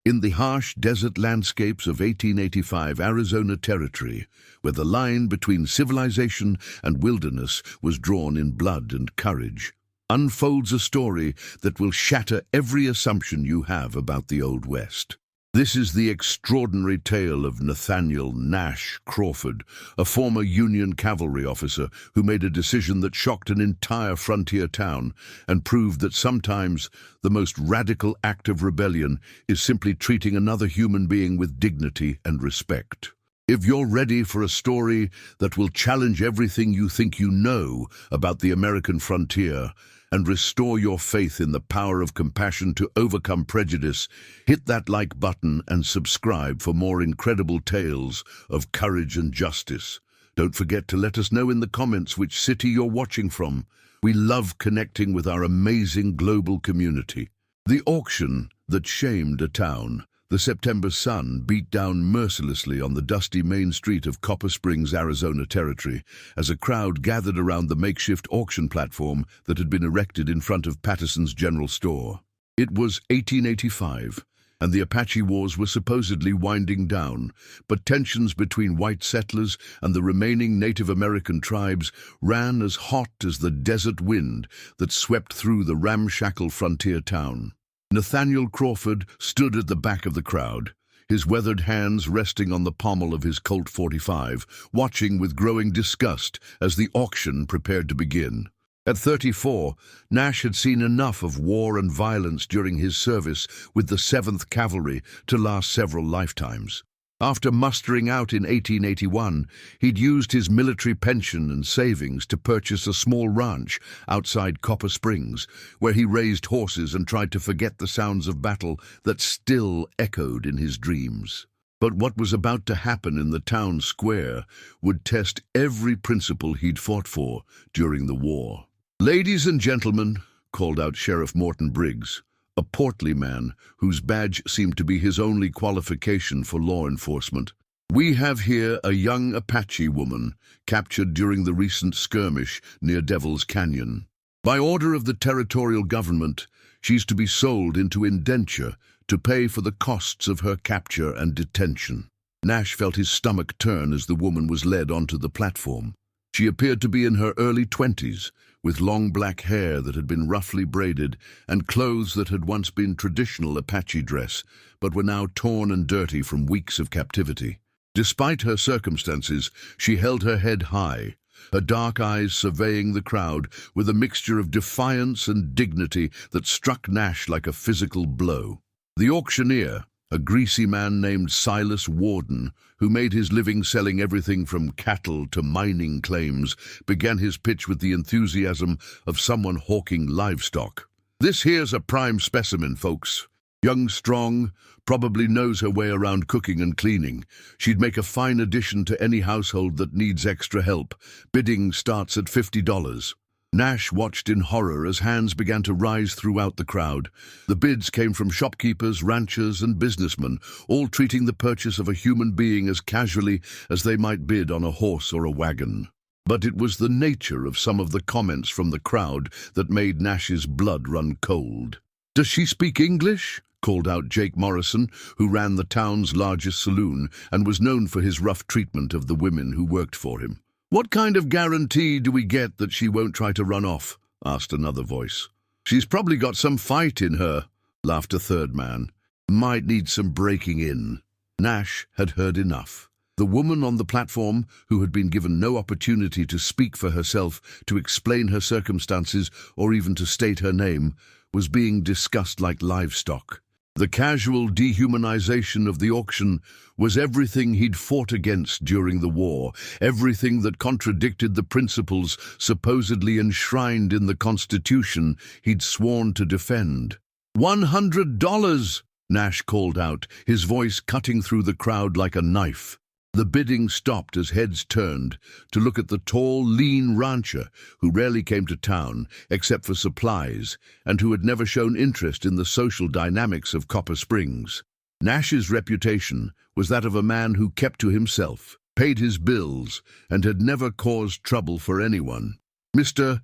In the harsh desert landscapes of 1885 Arizona Territory, where the line between civilization and wilderness was drawn in blood and courage, unfolds a story that will shatter every assumption you have about the Old West. This is the extraordinary tale of Nathaniel Nash Crawford, a former Union cavalry officer who made a decision that shocked an entire frontier town and proved that sometimes the most radical act of rebellion is simply treating another human being with dignity and respect. If you're ready for a story that will challenge everything you think you know about the American frontier and restore your faith in the power of compassion to overcome prejudice, hit that like button and subscribe for more incredible tales of courage and justice. Don't forget to let us know in the comments which city you're watching from. We love connecting with our amazing global community. The auction that shamed a town. The September sun beat down mercilessly on the dusty main street of Copper Springs, Arizona Territory, as a crowd gathered around the makeshift auction platform that had been erected in front of Patterson's General Store. It was 1885, and the Apache Wars were supposedly winding down, but tensions between white settlers and the remaining Native American tribes ran as hot as the desert wind that swept through the ramshackle frontier town. Nathaniel Crawford stood at the back of the crowd, his weathered hands resting on the pommel of his Colt .45, watching with growing disgust as the auction prepared to begin. At 34, Nash had seen enough of war and violence during his service with the 7th Cavalry to last several lifetimes. After mustering out in 1881, he'd used his military pension and savings to purchase a small ranch outside Copper Springs, where he raised horses and tried to forget the sounds of battle that still echoed in his dreams. But what was about to happen in the town square would test every principle he'd fought for during the war. "Ladies and gentlemen," called out Sheriff Morton Briggs, a portly man whose badge seemed to be his only qualification for law enforcement. "We have here a young Apache woman captured during the recent skirmish near Devil's Canyon. By order of the territorial government, she's to be sold into indenture to pay for the costs of her capture and detention." Nash felt his stomach turn as the woman was led onto the platform. She appeared to be in her early 20s, with long black hair that had been roughly braided and clothes that had once been traditional Apache dress, but were now torn and dirty from weeks of captivity. Despite her circumstances, she held her head high, her dark eyes surveying the crowd with a mixture of defiance and dignity that struck Nash like a physical blow. The auctioneer, a greasy man named Silas Warden, who made his living selling everything from cattle to mining claims, began his pitch with the enthusiasm of someone hawking livestock. "This here's a prime specimen, folks. Young, strong, probably knows her way around cooking and cleaning. She'd make a fine addition to any household that needs extra help. Bidding starts at $50. Nash watched in horror as hands began to rise throughout the crowd. The bids came from shopkeepers, ranchers, and businessmen, all treating the purchase of a human being as casually as they might bid on a horse or a wagon. But it was the nature of some of the comments from the crowd that made Nash's blood run cold. "Does she speak English?" called out Jake Morrison, who ran the town's largest saloon and was known for his rough treatment of the women who worked for him. "What kind of guarantee do we get that she won't try to run off?" asked another voice. "She's probably got some fight in her," laughed a third man. "Might need some breaking in." Nash had heard enough. The woman on the platform, who had been given no opportunity to speak for herself, to explain her circumstances, or even to state her name, was being discussed like livestock. The casual dehumanization of the auction was everything he'd fought against during the war, everything that contradicted the principles supposedly enshrined in the Constitution he'd sworn to defend. $100! Nash called out, his voice cutting through the crowd like a knife. The bidding stopped as heads turned to look at the tall, lean rancher who rarely came to town except for supplies and who had never shown interest in the social dynamics of Copper Springs. Nash's reputation was that of a man who kept to himself, paid his bills, and had never caused trouble for anyone. "Mr.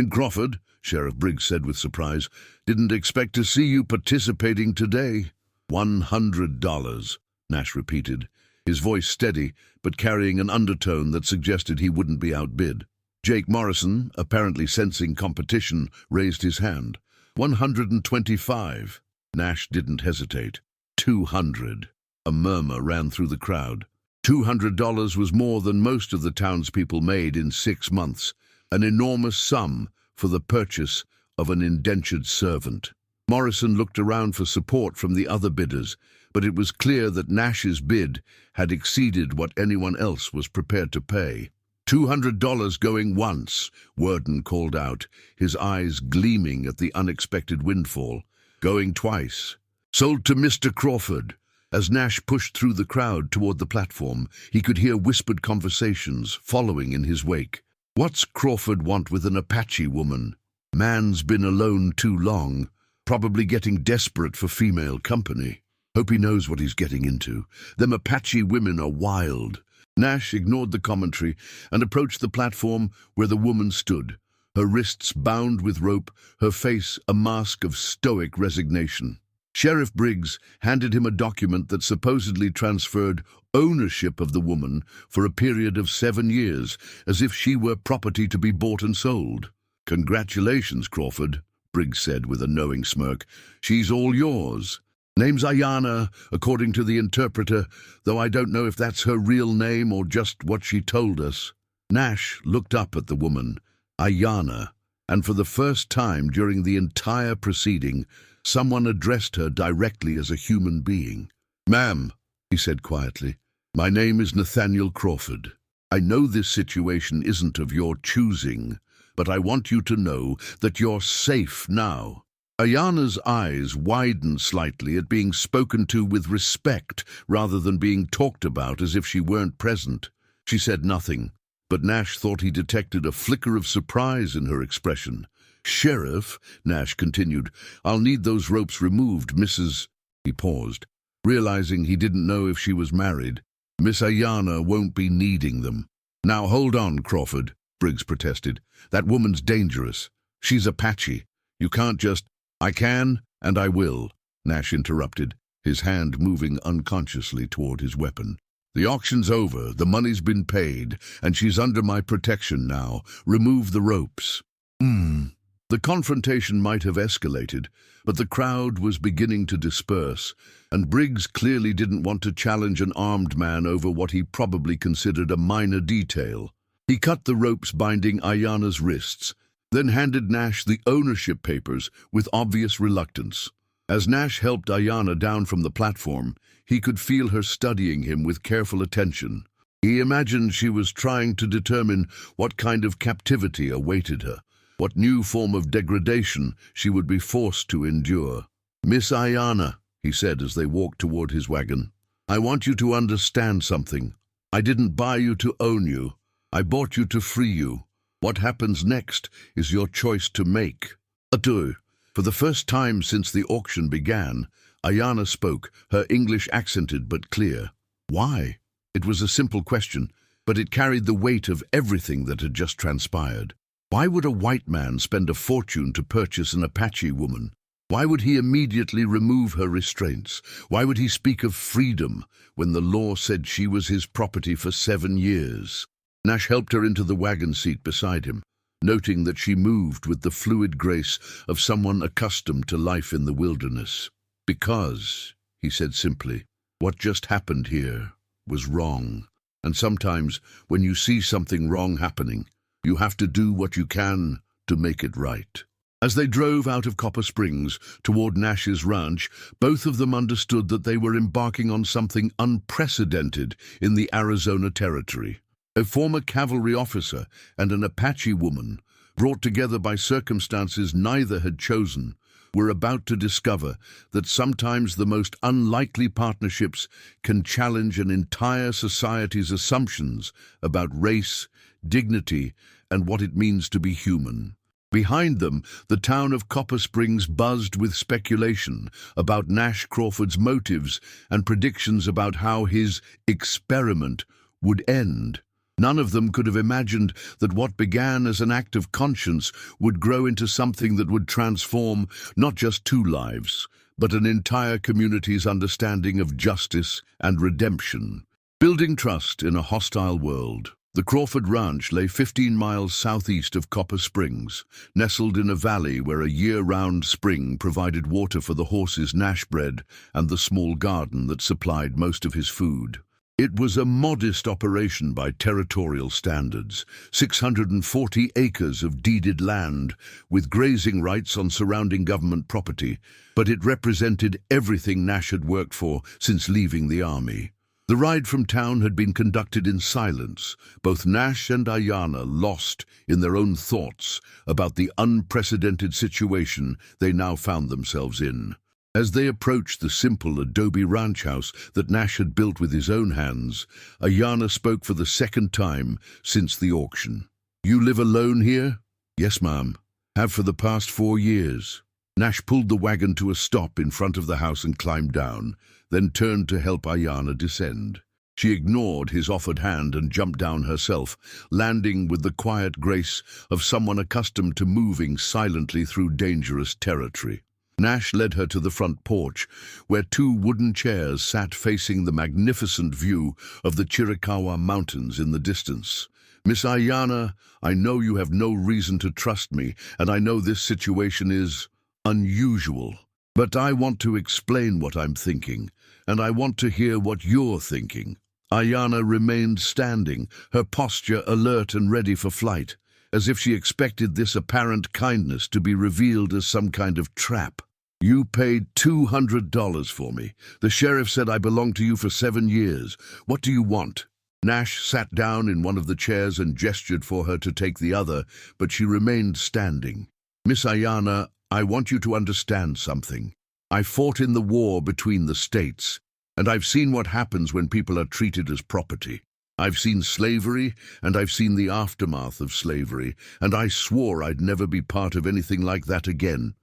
Crawford," Sheriff Briggs said with surprise, "didn't expect to see you participating today." $100, Nash repeated, his voice steady but carrying an undertone that suggested he wouldn't be outbid. Jake Morrison, apparently sensing competition, raised his hand. 125. Nash didn't hesitate. 200. A murmur ran through the crowd. $200 was more than most of the townspeople made in 6 months, an enormous sum for the purchase of an indentured servant. Morrison looked around for support from the other bidders, but it was clear that Nash's bid had exceeded what anyone else was prepared to pay. $200 going once, Worden called out, his eyes gleaming at the unexpected windfall. Going twice. Sold to Mr. Crawford. As Nash pushed through the crowd toward the platform, he could hear whispered conversations following in his wake. What's Crawford want with an Apache woman? Man's been alone too long, probably getting desperate for female company. Hope he knows what he's getting into. Them Apache women are wild. Nash ignored the commentary and approached the platform where the woman stood, her wrists bound with rope, her face a mask of stoic resignation. Sheriff Briggs handed him a document that supposedly transferred ownership of the woman for a period of 7 years, as if she were property to be bought and sold. "Congratulations, Crawford," Briggs said with a knowing smirk. "She's all yours. Name's Ayana, according to the interpreter, though I don't know if that's her real name or just what she told us." Nash looked up at the woman, Ayana, and for the first time during the entire proceeding, someone addressed her directly as a human being. "Ma'am," he said quietly, "my name is Nathaniel Crawford. I know this situation isn't of your choosing, but I want you to know that you're safe now." Ayana's eyes widened slightly at being spoken to with respect rather than being talked about as if she weren't present. She said nothing, but Nash thought he detected a flicker of surprise in her expression. "Sheriff," Nash continued, "I'll need those ropes removed, Mrs." He paused, realizing he didn't know if she was married. "Miss Ayana won't be needing them." "Now hold on, Crawford," Briggs protested. "That woman's dangerous. She's Apache. You can't just—" "I can, and I will," Nash interrupted, his hand moving unconsciously toward his weapon. "The auction's over, the money's been paid, and she's under my protection now. Remove the ropes." The confrontation might have escalated, but the crowd was beginning to disperse, and Briggs clearly didn't want to challenge an armed man over what he probably considered a minor detail. He cut the ropes binding Ayana's wrists, then handed Nash the ownership papers with obvious reluctance. As Nash helped Ayana down from the platform, he could feel her studying him with careful attention. He imagined she was trying to determine what kind of captivity awaited her, what new form of degradation she would be forced to endure. "Miss Ayana," he said as they walked toward his wagon, "I want you to understand something. I didn't buy you to own you. I bought you to free you. What happens next is your choice to make." "Adieu." For the first time since the auction began, Ayana spoke, her English accented but clear. Why? It was a simple question, but it carried the weight of everything that had just transpired. Why would a white man spend a fortune to purchase an Apache woman? Why would he immediately remove her restraints? Why would he speak of freedom when the law said she was his property for 7 years? Nash helped her into the wagon seat beside him, noting that she moved with the fluid grace of someone accustomed to life in the wilderness. "Because," he said simply, "what just happened here was wrong. And sometimes, when you see something wrong happening, you have to do what you can to make it right." As they drove out of Copper Springs toward Nash's ranch, both of them understood that they were embarking on something unprecedented in the Arizona Territory. A former cavalry officer and an Apache woman, brought together by circumstances neither had chosen, were about to discover that sometimes the most unlikely partnerships can challenge an entire society's assumptions about race, dignity, and what it means to be human. Behind them, the town of Copper Springs buzzed with speculation about Nash Crawford's motives and predictions about how his experiment would end. None of them could have imagined that what began as an act of conscience would grow into something that would transform not just 2 lives, but an entire community's understanding of justice and redemption. Building trust in a hostile world. The Crawford Ranch lay 15 miles southeast of Copper Springs, nestled in a valley where a year-round spring provided water for the horses Nash bred and the small garden that supplied most of his food. It was a modest operation by territorial standards, 640 acres of deeded land, with grazing rights on surrounding government property, but it represented everything Nash had worked for since leaving the army. The ride from town had been conducted in silence, both Nash and Ayanna lost in their own thoughts about the unprecedented situation they now found themselves in. As they approached the simple adobe ranch house that Nash had built with his own hands, Ayanna spoke for the second time since the auction. "You live alone here?" "Yes, ma'am. Have for the past 4 years." Nash pulled the wagon to a stop in front of the house and climbed down, then turned to help Ayanna descend. She ignored his offered hand and jumped down herself, landing with the quiet grace of someone accustomed to moving silently through dangerous territory. Nash led her to the front porch, where 2 wooden chairs sat facing the magnificent view of the Chiricahua Mountains in the distance. "Miss Ayanna, I know you have no reason to trust me, and I know this situation is unusual. But I want to explain what I'm thinking, and I want to hear what you're thinking." Ayanna remained standing, her posture alert and ready for flight, as if she expected this apparent kindness to be revealed as some kind of trap. "You paid $200 for me. The sheriff said I belonged to you for 7 years. What do you want?" Nash sat down in one of the chairs and gestured for her to take the other, but she remained standing. "Miss Ayanna, I want you to understand something. I fought in the war between the states, and I've seen what happens when people are treated as property. I've seen slavery, and I've seen the aftermath of slavery, and I swore I'd never be part of anything like that again."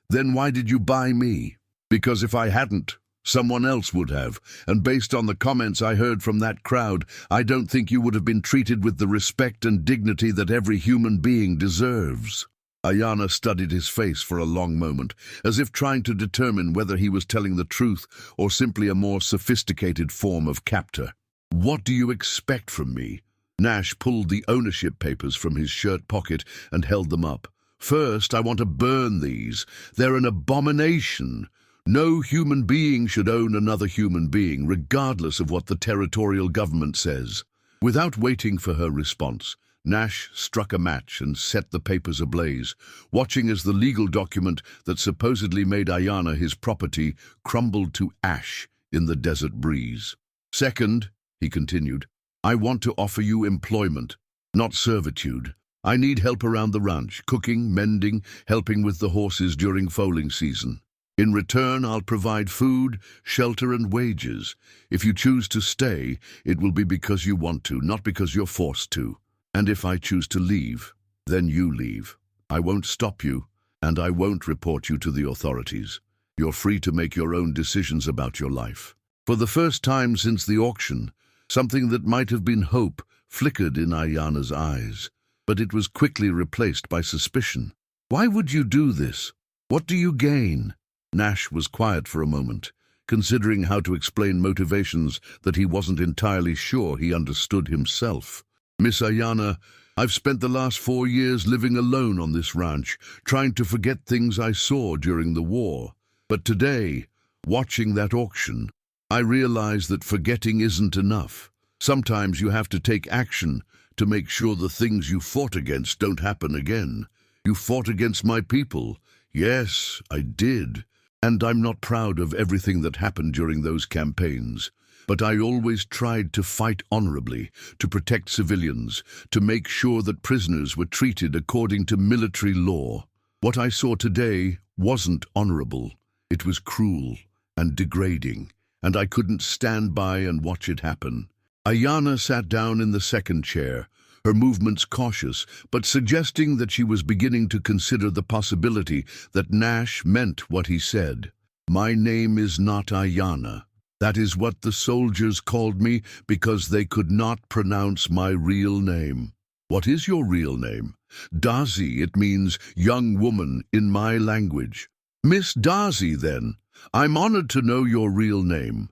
"Then why did you buy me?" "Because if I hadn't, someone else would have, and based on the comments I heard from that crowd, I don't think you would have been treated with the respect and dignity that every human being deserves." Ayanna studied his face for a long moment, as if trying to determine whether he was telling the truth or simply a more sophisticated form of captor. "What do you expect from me?" Nash pulled the ownership papers from his shirt pocket and held them up. "First, I want to burn these. They're an abomination. No human being should own another human being, regardless of what the territorial government says." Without waiting for her response, Nash struck a match and set the papers ablaze, watching as the legal document that supposedly made Ayanna his property crumbled to ash in the desert breeze. "Second," he continued, "I want to offer you employment, not servitude. I need help around the ranch, cooking, mending, helping with the horses during foaling season. In return, I'll provide food, shelter, and wages. If you choose to stay, it will be because you want to, not because you're forced to. And if I choose to leave, then you leave. I won't stop you, and I won't report you to the authorities. You're free to make your own decisions about your life." For the first time since the auction, something that might have been hope flickered in Ayanna's eyes, but it was quickly replaced by suspicion. "Why would you do this? What do you gain?" Nash was quiet for a moment, considering how to explain motivations that he wasn't entirely sure he understood himself. "Miss Ayanna, I've spent the last 4 years living alone on this ranch, trying to forget things I saw during the war. But today, watching that auction, I realized that forgetting isn't enough. Sometimes you have to take action to make sure the things you fought against don't happen again. You fought against my people. Yes, I did. And I'm not proud of everything that happened during those campaigns. But I always tried to fight honorably, to protect civilians, to make sure that prisoners were treated according to military law. What I saw today wasn't honorable. It was cruel and degrading, and I couldn't stand by and watch it happen." Ayanna sat down in the second chair, her movements cautious, but suggesting that she was beginning to consider the possibility that Nash meant what he said. "My name is not Ayanna. That is what the soldiers called me because they could not pronounce my real name." "What is your real name?" "Dazi. It means young woman in my language." Miss Darcy, then. I'm honored to know your real name.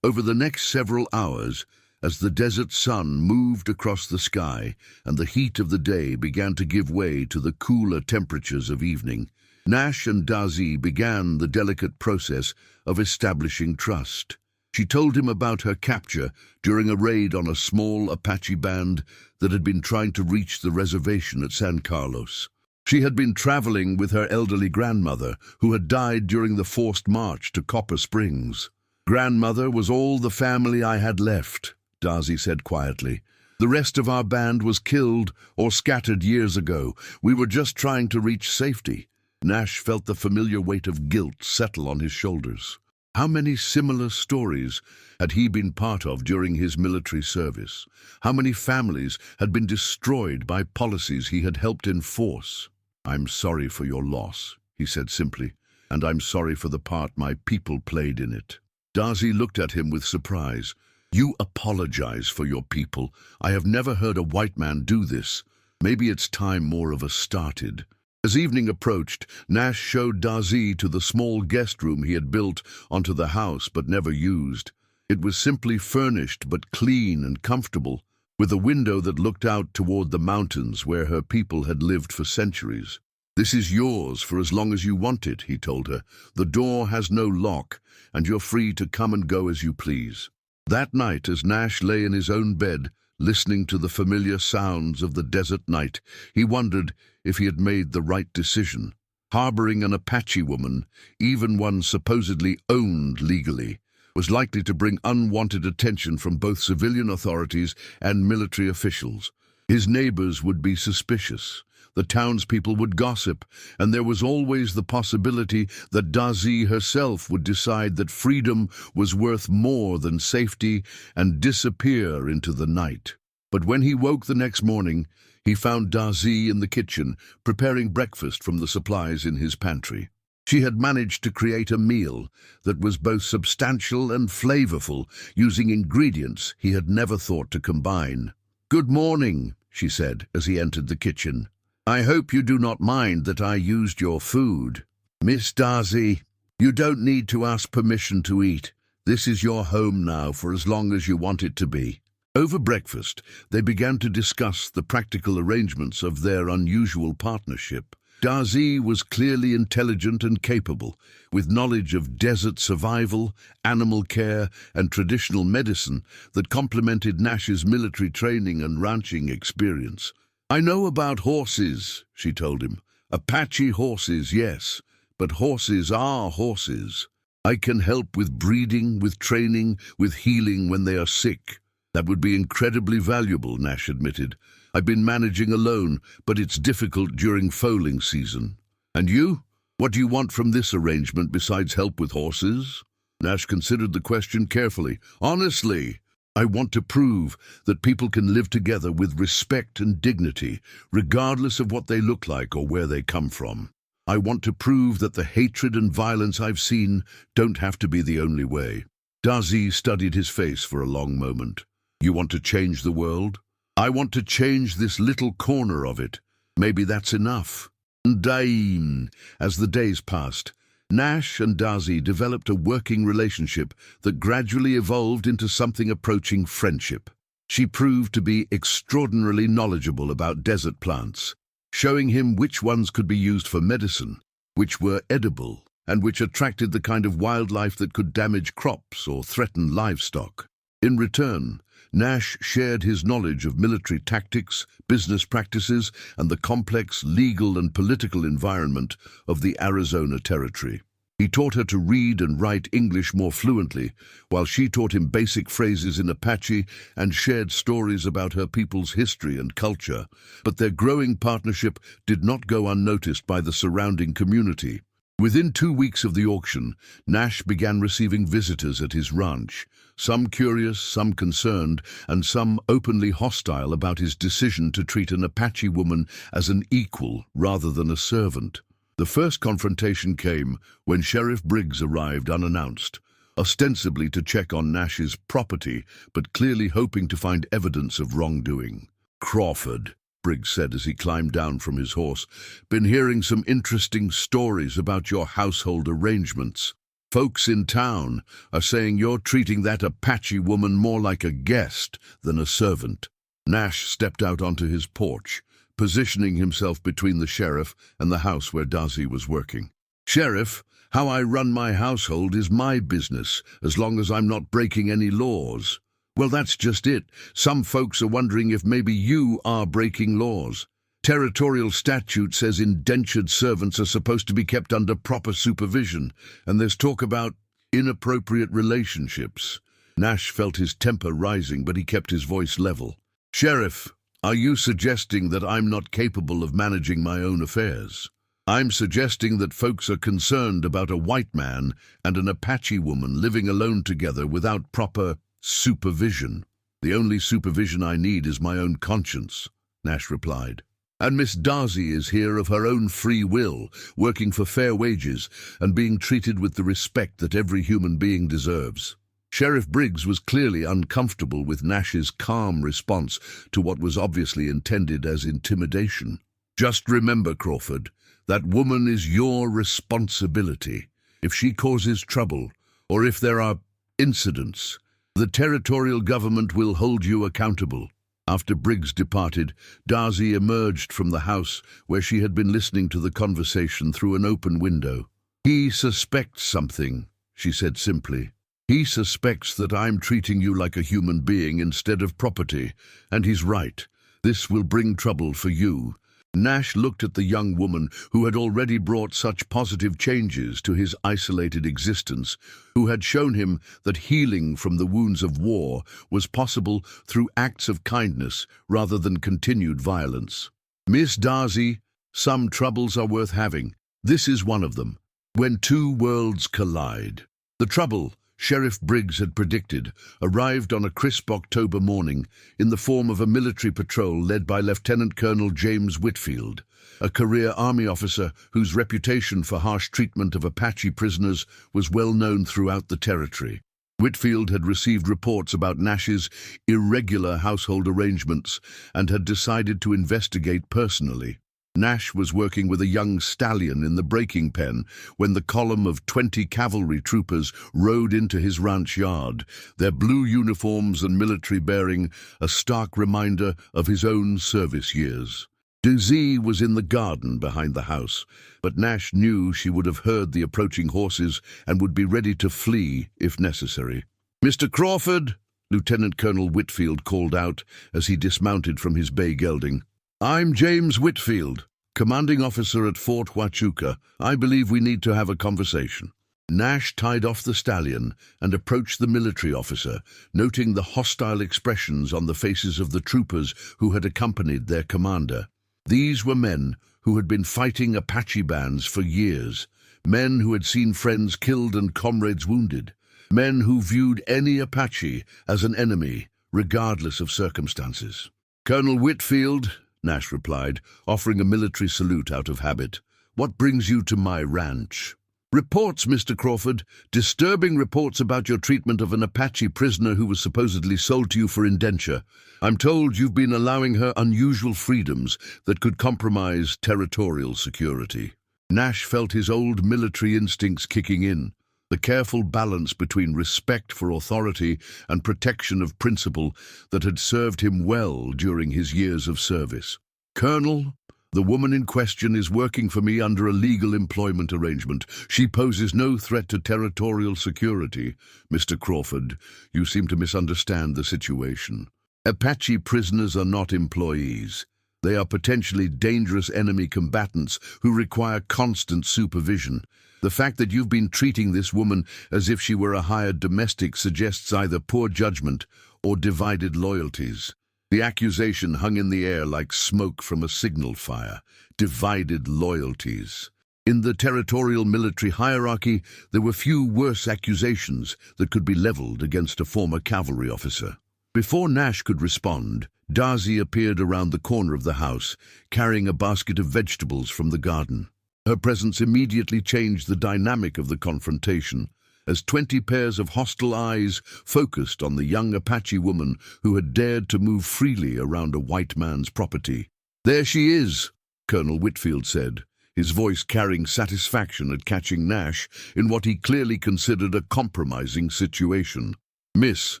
Over the next several hours, as the desert sun moved across the sky and the heat of the day began to give way to the cooler temperatures of evening, Nash and Darcy began the delicate process of establishing trust. She told him about her capture during a raid on a small Apache band that had been trying to reach the reservation at San Carlos. She had been traveling with her elderly grandmother, who had died during the forced march to Copper Springs. "Grandmother was all the family I had left," Darcy said quietly. "The rest of our band was killed or scattered years ago. We were just trying to reach safety." Nash felt the familiar weight of guilt settle on his shoulders. How many similar stories had he been part of during his military service? How many families had been destroyed by policies he had helped enforce? "I'm sorry for your loss," he said simply, "and I'm sorry for the part my people played in it." Darcy looked at him with surprise. "You apologize for your people. I have never heard a white man do this. Maybe it's time more of us started." As evening approached, Nash showed Darcy to the small guest room he had built onto the house but never used. It was simply furnished but clean and comfortable, with a window that looked out toward the mountains where her people had lived for centuries. "This is yours for as long as you want it," he told her. "The door has no lock, and you're free to come and go as you please." That night, as Nash lay in his own bed, listening to the familiar sounds of the desert night, he wondered if he had made the right decision. Harboring an Apache woman, even one supposedly owned legally, was likely to bring unwanted attention from both civilian authorities and military officials. His neighbors would be suspicious, the townspeople would gossip, and there was always the possibility that Darcy herself would decide that freedom was worth more than safety and disappear into the night. But when he woke the next morning, he found Darcy in the kitchen, preparing breakfast from the supplies in his pantry. She had managed to create a meal that was both substantial and flavorful, using ingredients he had never thought to combine. "Good morning," she said as he entered the kitchen. "I hope you do not mind that I used your food." "Miss Darcy, you don't need to ask permission to eat. This is your home now for as long as you want it to be." Over breakfast, they began to discuss the practical arrangements of their unusual partnership. Darcy was clearly intelligent and capable, with knowledge of desert survival, animal care, and traditional medicine that complemented Nash's military training and ranching experience. "I know about horses," she told him. "Apache horses, yes, but horses are horses. I can help with breeding, with training, with healing when they are sick." "That would be incredibly valuable," Nash admitted. "I've been managing alone, but it's difficult during foaling season." "And you? What do you want from this arrangement besides help with horses?" Nash considered the question carefully. "Honestly, I want to prove that people can live together with respect and dignity, regardless of what they look like or where they come from. I want to prove that the hatred and violence I've seen don't have to be the only way." Darcy studied his face for a long moment. "You want to change the world?" "I want to change this little corner of it. Maybe that's enough." As the days passed, Nash and Darcy developed a working relationship that gradually evolved into something approaching friendship. She proved to be extraordinarily knowledgeable about desert plants, showing him which ones could be used for medicine, which were edible, and which attracted the kind of wildlife that could damage crops or threaten livestock. In return, Nash shared his knowledge of military tactics, business practices, and the complex legal and political environment of the Arizona Territory. He taught her to read and write English more fluently, while she taught him basic phrases in Apache and shared stories about her people's history and culture. But their growing partnership did not go unnoticed by the surrounding community. Within 2 weeks of the auction, Nash began receiving visitors at his ranch, some curious, some concerned, and some openly hostile about his decision to treat an Apache woman as an equal rather than a servant. The first confrontation came when Sheriff Briggs arrived unannounced, ostensibly to check on Nash's property, but clearly hoping to find evidence of wrongdoing. "Crawford," Briggs said as he climbed down from his horse. "Been hearing some interesting stories about your household arrangements. Folks in town are saying you're treating that Apache woman more like a guest than a servant." Nash stepped out onto his porch, positioning himself between the sheriff and the house where Darcy was working. "Sheriff, how I run my household is my business, as long as I'm not breaking any laws." "Well, that's just it. Some folks are wondering if maybe you are breaking laws. Territorial statute says indentured servants are supposed to be kept under proper supervision, and there's talk about inappropriate relationships." Nash felt his temper rising, but he kept his voice level. "Sheriff, are you suggesting that I'm not capable of managing my own affairs? I'm suggesting that folks are concerned about a white man and an Apache woman living alone together without proper supervision. The only supervision I need is my own conscience," Nash replied. "And Miss Darcy is here of her own free will, working for fair wages and being treated with the respect that every human being deserves." Sheriff Briggs was clearly uncomfortable with Nash's calm response to what was obviously intended as intimidation. "Just remember, Crawford, that woman is your responsibility. If she causes trouble, or if there are incidents, the territorial government will hold you accountable." After Briggs departed, Darcy emerged from the house where she had been listening to the conversation through an open window. "He suspects something," she said simply. "He suspects that I'm treating you like a human being instead of property, and he's right. This will bring trouble for you." Nash looked at the young woman who had already brought such positive changes to his isolated existence, who had shown him that healing from the wounds of war was possible through acts of kindness rather than continued violence. "Miss Darcy, some troubles are worth having. This is one of them. When two worlds collide." The trouble, Sheriff Briggs had predicted, arrived on a crisp October morning in the form of a military patrol led by Lieutenant Colonel James Whitfield, a career Army officer whose reputation for harsh treatment of Apache prisoners was well known throughout the territory. Whitfield had received reports about Nash's irregular household arrangements and had decided to investigate personally. Nash was working with a young stallion in the breaking pen when the column of 20 cavalry troopers rode into his ranch yard, their blue uniforms and military bearing a stark reminder of his own service years. Dizzy was in the garden behind the house, but Nash knew she would have heard the approaching horses and would be ready to flee if necessary. "Mr. Crawford," Lieutenant Colonel Whitfield called out as he dismounted from his bay gelding. "I'm James Whitfield, commanding officer at Fort Huachuca. I believe we need to have a conversation." Nash tied off the stallion and approached the military officer, noting the hostile expressions on the faces of the troopers who had accompanied their commander. These were men who had been fighting Apache bands for years, men who had seen friends killed and comrades wounded, men who viewed any Apache as an enemy, regardless of circumstances. "Colonel Whitfield," Nash replied, offering a military salute out of habit, "what brings you to my ranch?" "Reports, Mr. Crawford. Disturbing reports about your treatment of an Apache prisoner who was supposedly sold to you for indenture. I'm told you've been allowing her unusual freedoms that could compromise territorial security." Nash felt his old military instincts kicking in, the careful balance between respect for authority and protection of principle that had served him well during his years of service. "Colonel, the woman in question is working for me under a legal employment arrangement. She poses no threat to territorial security." "Mr. Crawford, you seem to misunderstand the situation. Apache prisoners are not employees. They are potentially dangerous enemy combatants who require constant supervision. The fact that you've been treating this woman as if she were a hired domestic suggests either poor judgment or divided loyalties." The accusation hung in the air like smoke from a signal fire. Divided loyalties. In the territorial military hierarchy, there were few worse accusations that could be leveled against a former cavalry officer. Before Nash could respond, Darcy appeared around the corner of the house, carrying a basket of vegetables from the garden. Her presence immediately changed the dynamic of the confrontation, as 20 pairs of hostile eyes focused on the young Apache woman who had dared to move freely around a white man's property. "There she is," Colonel Whitfield said, his voice carrying satisfaction at catching Nash in what he clearly considered a compromising situation. "Miss,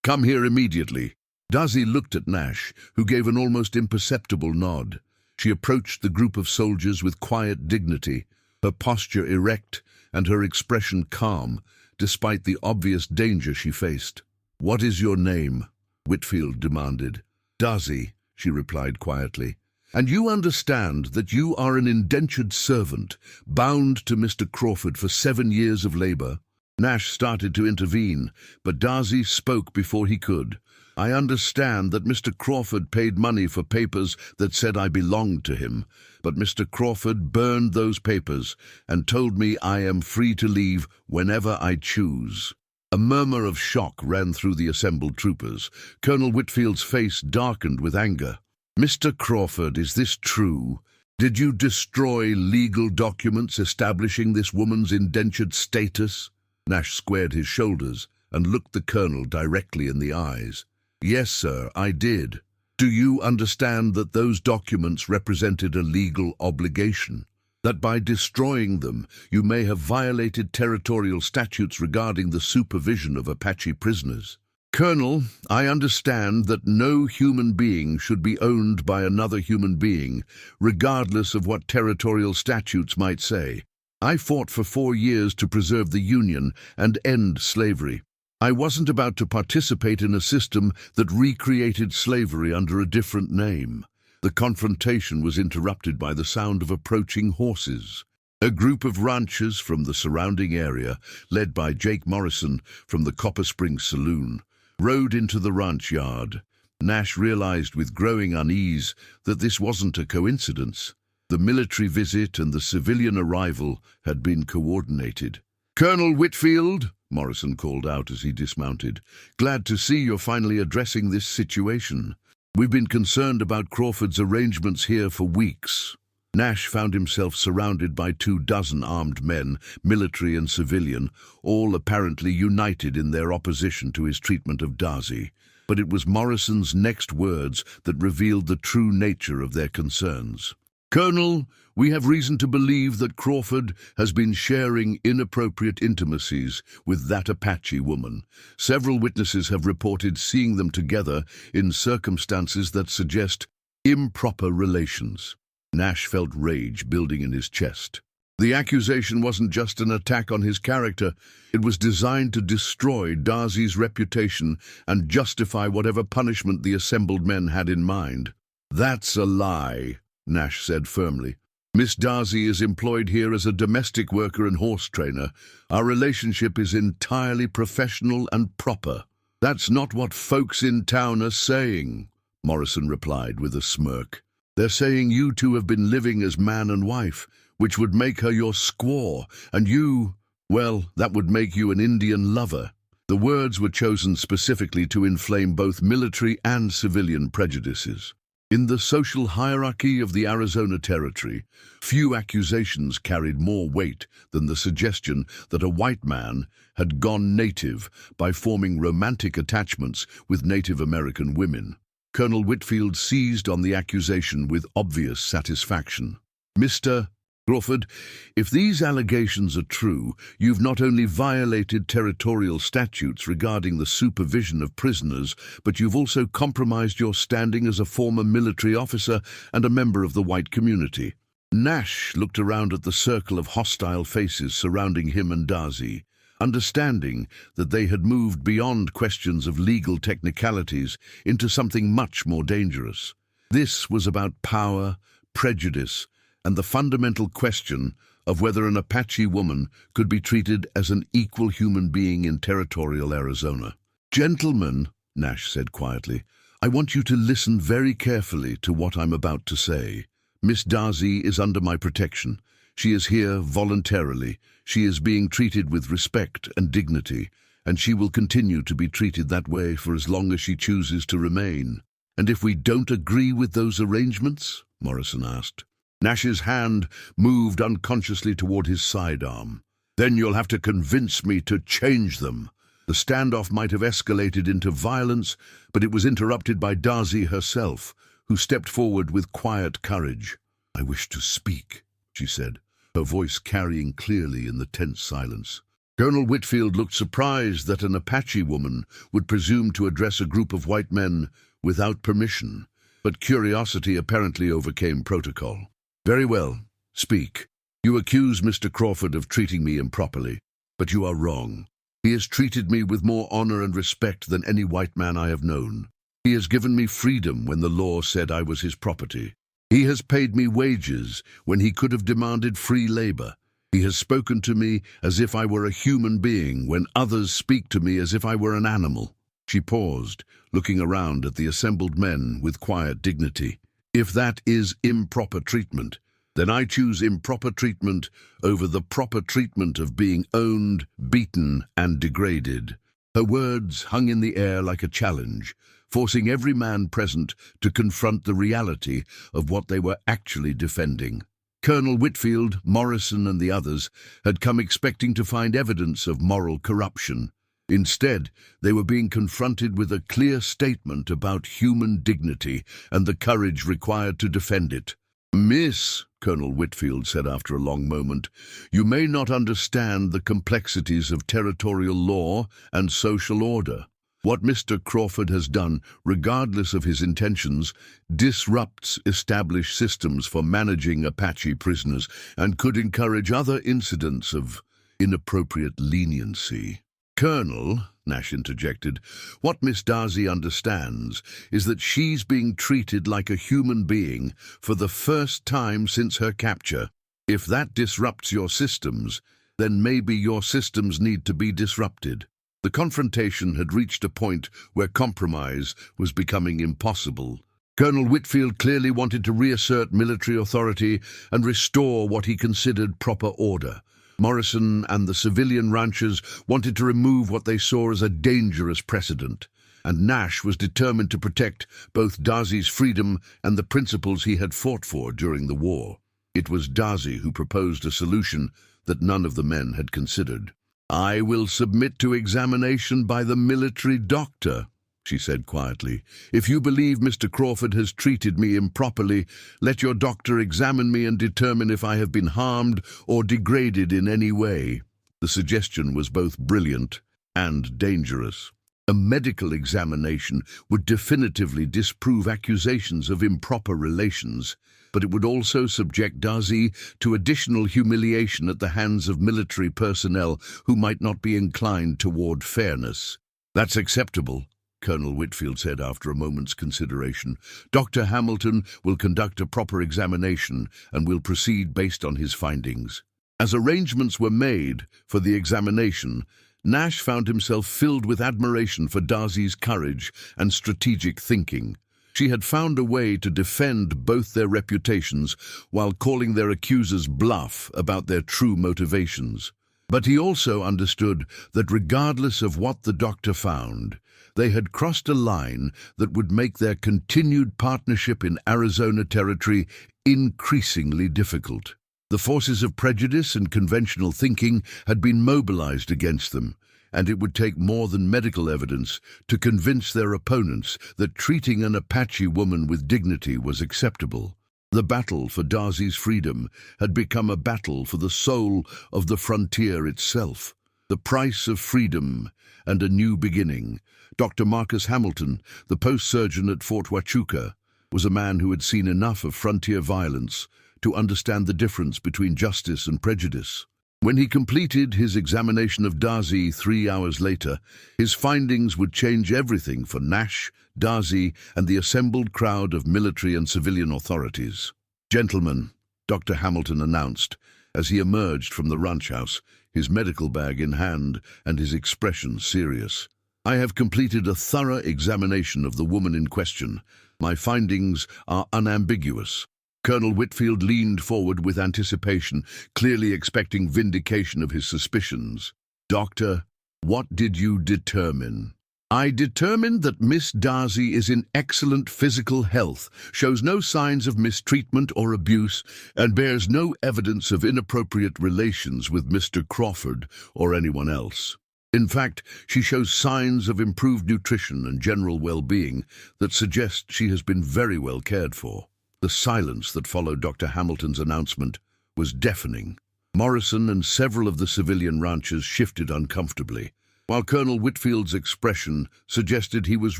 come here immediately." Darcy looked at Nash, who gave an almost imperceptible nod. She approached the group of soldiers with quiet dignity, her posture erect and her expression calm, despite the obvious danger she faced. "What is your name?" Whitfield demanded. "Darcy," she replied quietly. "And you understand that you are an indentured servant, bound to Mr. Crawford for 7 years of labor?" Nash started to intervene, but Darcy spoke before he could. "I understand that Mr. Crawford paid money for papers that said I belonged to him, but Mr. Crawford burned those papers and told me I am free to leave whenever I choose." A murmur of shock ran through the assembled troopers. Colonel Whitfield's face darkened with anger. "Mr. Crawford, is this true? Did you destroy legal documents establishing this woman's indentured status?" Nash squared his shoulders and looked the colonel directly in the eyes. "Yes, sir, I did. Do you understand that those documents represented a legal obligation? That by destroying them, you may have violated territorial statutes regarding the supervision of Apache prisoners?" "Colonel, I understand that no human being should be owned by another human being, regardless of what territorial statutes might say. I fought for 4 years to preserve the Union and end slavery. I wasn't about to participate in a system that recreated slavery under a different name." The confrontation was interrupted by the sound of approaching horses. A group of ranchers from the surrounding area, led by Jake Morrison from the Copper Springs Saloon, rode into the ranch yard. Nash realized with growing unease that this wasn't a coincidence. The military visit and the civilian arrival had been coordinated. "Colonel Whitfield," Morrison called out as he dismounted, "glad to see you're finally addressing this situation. We've been concerned about Crawford's arrangements here for weeks." Nash found himself surrounded by 24 armed men, military and civilian, all apparently united in their opposition to his treatment of Darcy. But it was Morrison's next words that revealed the true nature of their concerns. "Colonel, we have reason to believe that Crawford has been sharing inappropriate intimacies with that Apache woman. Several witnesses have reported seeing them together in circumstances that suggest improper relations." Nash felt rage building in his chest. The accusation wasn't just an attack on his character, it was designed to destroy Darcy's reputation and justify whatever punishment the assembled men had in mind. "That's a lie," Nash said firmly. "Miss Darcy is employed here as a domestic worker and horse trainer. Our relationship is entirely professional and proper." "That's not what folks in town are saying," Morrison replied with a smirk. "They're saying you two have been living as man and wife, which would make her your squaw, and you, well, that would make you an Indian lover." The words were chosen specifically to inflame both military and civilian prejudices. In the social hierarchy of the Arizona Territory, few accusations carried more weight than the suggestion that a white man had gone native by forming romantic attachments with Native American women. Colonel Whitfield seized on the accusation with obvious satisfaction. "Mr. Crawford, if these allegations are true, you've not only violated territorial statutes regarding the supervision of prisoners, but you've also compromised your standing as a former military officer and a member of the white community." Nash looked around at the circle of hostile faces surrounding him and Darcy, understanding that they had moved beyond questions of legal technicalities into something much more dangerous. This was about power, prejudice, and the fundamental question of whether an Apache woman could be treated as an equal human being in territorial Arizona. "Gentlemen," Nash said quietly, "I want you to listen very carefully to what I'm about to say. Miss Darcy is under my protection. She is here voluntarily. She is being treated with respect and dignity, and she will continue to be treated that way for as long as she chooses to remain." "And if we don't agree with those arrangements?" Morrison asked. Nash's hand moved unconsciously toward his sidearm. "Then you'll have to convince me to change them." The standoff might have escalated into violence, but it was interrupted by Darcy herself, who who stepped forward with quiet courage. "I wish to speak," she said, her voice carrying clearly in the tense silence. Colonel Whitfield looked surprised that an Apache woman would presume to address a group of white men without permission, but curiosity apparently overcame protocol. "Very well, speak. You accuse Mr. Crawford of treating me improperly, but you are wrong. He has treated me with more honor and respect than any white man I have known. He has given me freedom when the law said I was his property. He has paid me wages when he could have demanded free labor. He has spoken to me as if I were a human being when others speak to me as if I were an animal." She paused, looking around at the assembled men with quiet dignity. "If that is improper treatment, then I choose improper treatment over the proper treatment of being owned, beaten, and degraded." Her words hung in the air like a challenge, forcing every man present to confront the reality of what they were actually defending. Colonel Whitfield, Morrison, and the others had come expecting to find evidence of moral corruption. Instead, they were being confronted with a clear statement about human dignity and the courage required to defend it. "Miss," Colonel Whitfield said after a long moment, "you may not understand the complexities of territorial law and social order. What Mr. Crawford has done, regardless of his intentions, disrupts established systems for managing Apache prisoners and could encourage other incidents of inappropriate leniency." "Colonel," Nash interjected, "what Miss Darcy understands is that she's being treated like a human being for the first time since her capture. If that disrupts your systems, then maybe your systems need to be disrupted." The confrontation had reached a point where compromise was becoming impossible. Colonel Whitfield clearly wanted to reassert military authority and restore what he considered proper order. Morrison and the civilian ranchers wanted to remove what they saw as a dangerous precedent, and Nash was determined to protect both Darcy's freedom and the principles he had fought for during the war. It was Darcy who proposed a solution that none of the men had considered. "I will submit to examination by the military doctor," she said quietly. "If you believe Mr. Crawford has treated me improperly, let your doctor examine me and determine if I have been harmed or degraded in any way." The suggestion was both brilliant and dangerous. A medical examination would definitively disprove accusations of improper relations, but it would also subject Darcy to additional humiliation at the hands of military personnel who might not be inclined toward fairness. "That's acceptable," Colonel Whitfield said after a moment's consideration. "Dr. Hamilton will conduct a proper examination and will proceed based on his findings." As arrangements were made for the examination, Nash found himself filled with admiration for Darcy's courage and strategic thinking. She had found a way to defend both their reputations while calling their accusers bluff about their true motivations. But he also understood that regardless of what the doctor found, they had crossed a line that would make their continued partnership in Arizona territory increasingly difficult. The forces of prejudice and conventional thinking had been mobilized against them, and it would take more than medical evidence to convince their opponents that treating an Apache woman with dignity was acceptable. The battle for Darcy's freedom had become a battle for the soul of the frontier itself. The price of freedom and a new beginning. Dr. Marcus Hamilton, the post surgeon at Fort Huachuca, was a man who had seen enough of frontier violence to understand the difference between justice and prejudice. When he completed his examination of Darcy 3 hours later, his findings would change everything for Nash, Darcy, and the assembled crowd of military and civilian authorities. "Gentlemen," Dr. Hamilton announced as he emerged from the ranch house, his medical bag in hand and his expression serious. "I have completed a thorough examination of the woman in question. My findings are unambiguous." Colonel Whitfield leaned forward with anticipation, clearly expecting vindication of his suspicions. "Doctor, what did you determine?" "I determined that Miss Darcy is in excellent physical health, shows no signs of mistreatment or abuse, and bears no evidence of inappropriate relations with Mr. Crawford or anyone else." In fact, she shows signs of improved nutrition and general well-being that suggest she has been very well cared for. The silence that followed Dr. Hamilton's announcement was deafening. Morrison and several of the civilian ranchers shifted uncomfortably, while Colonel Whitfield's expression suggested he was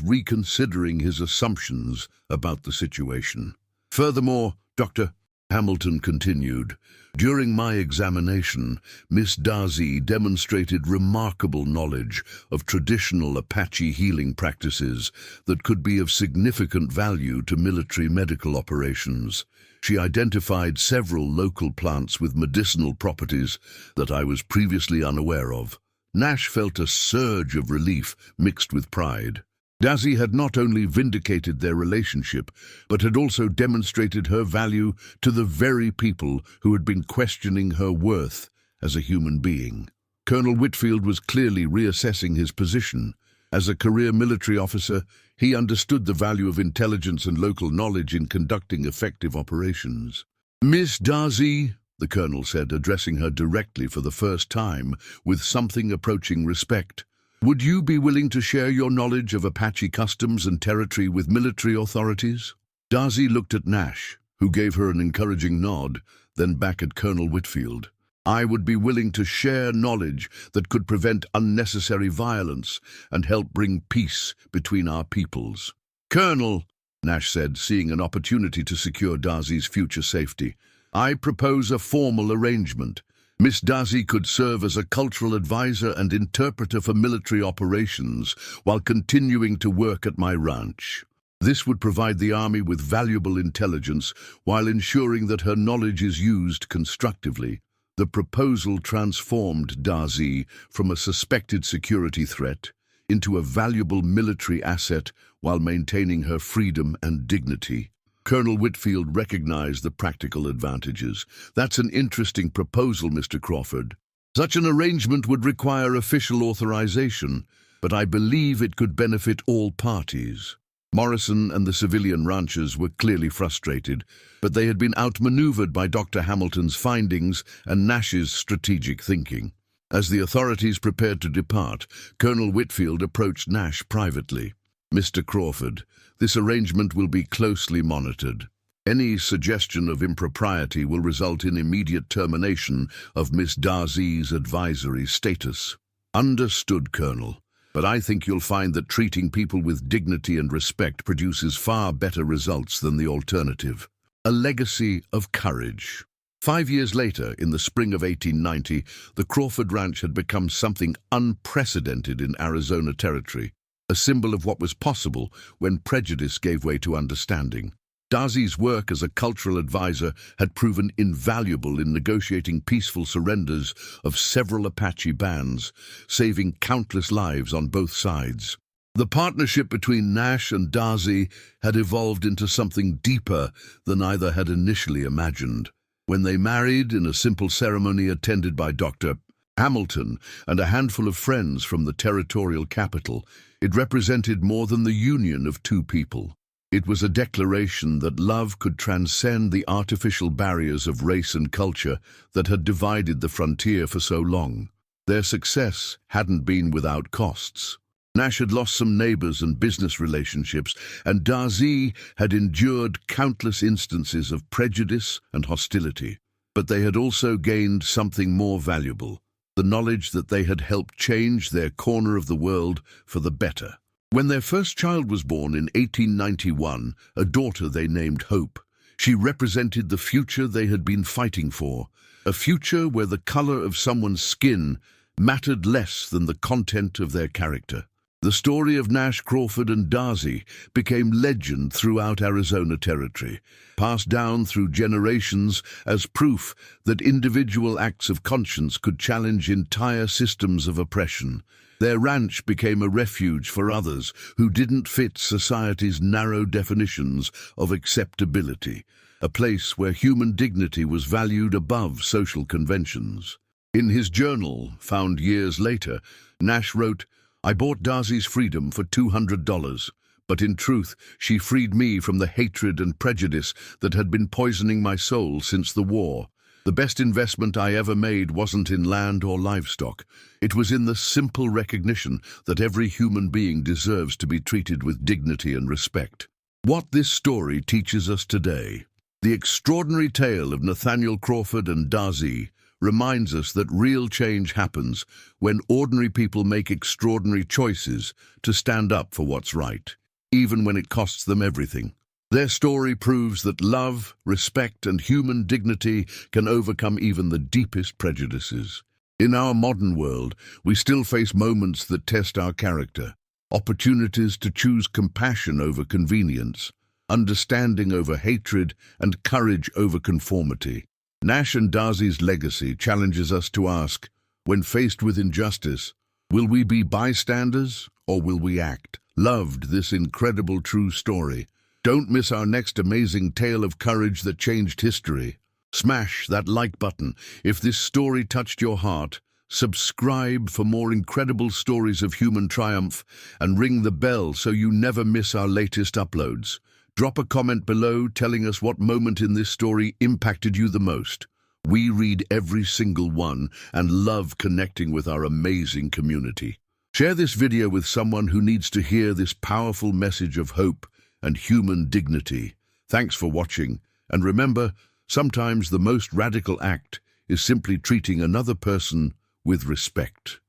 reconsidering his assumptions about the situation. Furthermore, Dr. Hamilton continued, "During my examination, Miss Darcy demonstrated remarkable knowledge of traditional Apache healing practices that could be of significant value to military medical operations. She identified several local plants with medicinal properties that I was previously unaware of." Nash felt a surge of relief mixed with pride. Darcy had not only vindicated their relationship, but had also demonstrated her value to the very people who had been questioning her worth as a human being. Colonel Whitfield was clearly reassessing his position. As a career military officer, he understood the value of intelligence and local knowledge in conducting effective operations. "Miss Darcy," the colonel said, addressing her directly for the first time with something approaching respect, "would you be willing to share your knowledge of Apache customs and territory with military authorities?" Darcy looked at Nash, who gave her an encouraging nod, then back at Colonel Whitfield. "I would be willing to share knowledge that could prevent unnecessary violence and help bring peace between our peoples." "Colonel," Nash said, seeing an opportunity to secure Darcy's future safety, "I propose a formal arrangement. Miss Darcy could serve as a cultural advisor and interpreter for military operations while continuing to work at my ranch. This would provide the Army with valuable intelligence while ensuring that her knowledge is used constructively." The proposal transformed Darcy from a suspected security threat into a valuable military asset while maintaining her freedom and dignity. Colonel Whitfield recognized the practical advantages. "That's an interesting proposal, Mr. Crawford. Such an arrangement would require official authorization, but I believe it could benefit all parties." Morrison and the civilian ranchers were clearly frustrated, but they had been outmaneuvered by Dr. Hamilton's findings and Nash's strategic thinking. As the authorities prepared to depart, Colonel Whitfield approached Nash privately. "Mr. Crawford, this arrangement will be closely monitored. Any suggestion of impropriety will result in immediate termination of Miss Darcy's advisory status." "Understood, Colonel. But I think you'll find that treating people with dignity and respect produces far better results than the alternative." A legacy of courage. 5 years later, in the spring of 1890, the Crawford Ranch had become something unprecedented in Arizona territory, a symbol of what was possible when prejudice gave way to understanding. Darcy's work as a cultural advisor had proven invaluable in negotiating peaceful surrenders of several Apache bands, saving countless lives on both sides. The partnership between Nash and Darcy had evolved into something deeper than either had initially imagined. When they married in a simple ceremony attended by Dr. Hamilton and a handful of friends from the territorial capital, it represented more than the union of two people. It was a declaration that love could transcend the artificial barriers of race and culture that had divided the frontier for so long. Their success hadn't been without costs. Nash had lost some neighbors and business relationships, and Darcy had endured countless instances of prejudice and hostility. But they had also gained something more valuable, the knowledge that they had helped change their corner of the world for the better. When their first child was born in 1891, a daughter they named Hope, she represented the future they had been fighting for, a future where the color of someone's skin mattered less than the content of their character. The story of Nash, Crawford, and Darcy became legend throughout Arizona territory, passed down through generations as proof that individual acts of conscience could challenge entire systems of oppression. Their ranch became a refuge for others who didn't fit society's narrow definitions of acceptability, a place where human dignity was valued above social conventions. In his journal, found years later, Nash wrote, "I bought Darcy's freedom for $200, but in truth she freed me from the hatred and prejudice that had been poisoning my soul since the war. The best investment I ever made wasn't in land or livestock. It was in the simple recognition that every human being deserves to be treated with dignity and respect. What this story teaches us today. The extraordinary tale of Nathaniel Crawford and Darzi reminds us that real change happens when ordinary people make extraordinary choices to stand up for what's right, even when it costs them everything. Their story proves that love, respect, and human dignity can overcome even the deepest prejudices. In our modern world, we still face moments that test our character, opportunities to choose compassion over convenience, understanding over hatred, and courage over conformity. Nash and Darzi's legacy challenges us to ask, when faced with injustice, will we be bystanders or will we act? Loved this incredible true story. Don't miss our next amazing tale of courage that changed history. Smash that like button if this story touched your heart. Subscribe for more incredible stories of human triumph and ring the bell so you never miss our latest uploads. Drop a comment below telling us what moment in this story impacted you the most. We read every single one and love connecting with our amazing community. Share this video with someone who needs to hear this powerful message of hope and human dignity. Thanks for watching, and remember, sometimes the most radical act is simply treating another person with respect.